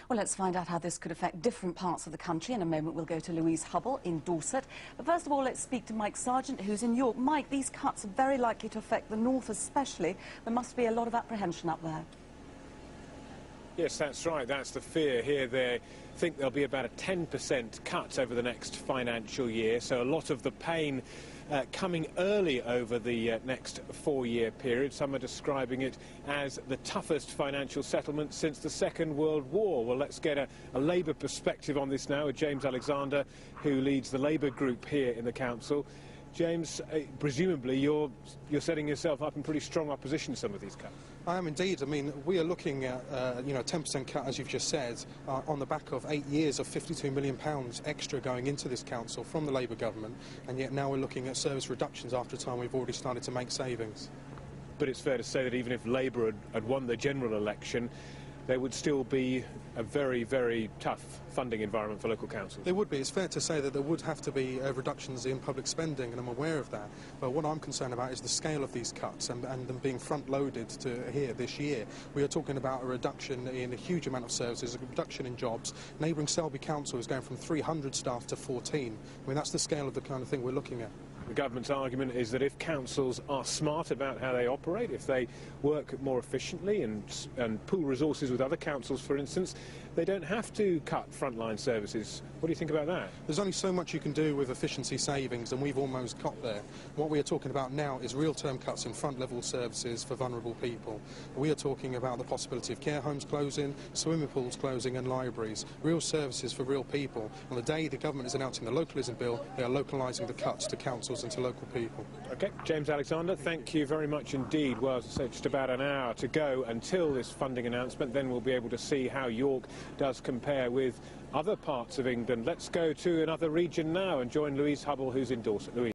Well, let's find out how this could affect different parts of the country. In a moment, we'll go to Louise Hubble in Dorset. But first of all, let's speak to Mike Sargent, who's in York. Mike, these cuts are very likely to affect the north especially. There must be a lot of apprehension up there. Yes, that's right. That's the fear here. They think there'll be about a 10% cut over the next financial year. So a lot of the pain coming early over the next 4-year period. Some are describing it as the toughest financial settlement since the Second World War. Well, let's get a Labour perspective on this now with James Alexander, who leads the Labour group here in the council. James, presumably you're setting yourself up in pretty strong opposition to some of these cuts. I am indeed. I mean, we are looking at a 10% cut, as you've just said, on the back of 8 years of £52 million extra going into this council from the Labour government, and yet now we're looking at service reductions after a time we've already started to make savings. But it's fair to say that even if Labour had won the general election, there would still be a very, very tough funding environment for local councils. There would be. It's fair to say that there would have to be reductions in public spending, and I'm aware of that. But what I'm concerned about is the scale of these cuts and them being front-loaded to here this year. We are talking about a reduction in a huge amount of services, a reduction in jobs. Neighbouring Selby Council is going from 300 staff to 14. I mean, that's the scale of the kind of thing we're looking at. The government's argument is that if councils are smart about how they operate, if they work more efficiently and pool resources with other councils, for instance, they don't have to cut frontline services. What do you think about that? There's only so much you can do with efficiency savings, and we've almost got there. What we are talking about now is real-term cuts in front-level services for vulnerable people. We are talking about the possibility of care homes closing, swimming pools closing and libraries, real services for real people. On the day the government is announcing the localism bill, they are localising the cuts to councils and to local people. OK, James Alexander, thank you very much indeed. Well, as I say, just about an hour to go until this funding announcement. Then we'll be able to see how York does compare with other parts of England. Let's go to another region now and join Louise Hubble, who's in Dorset. Louise.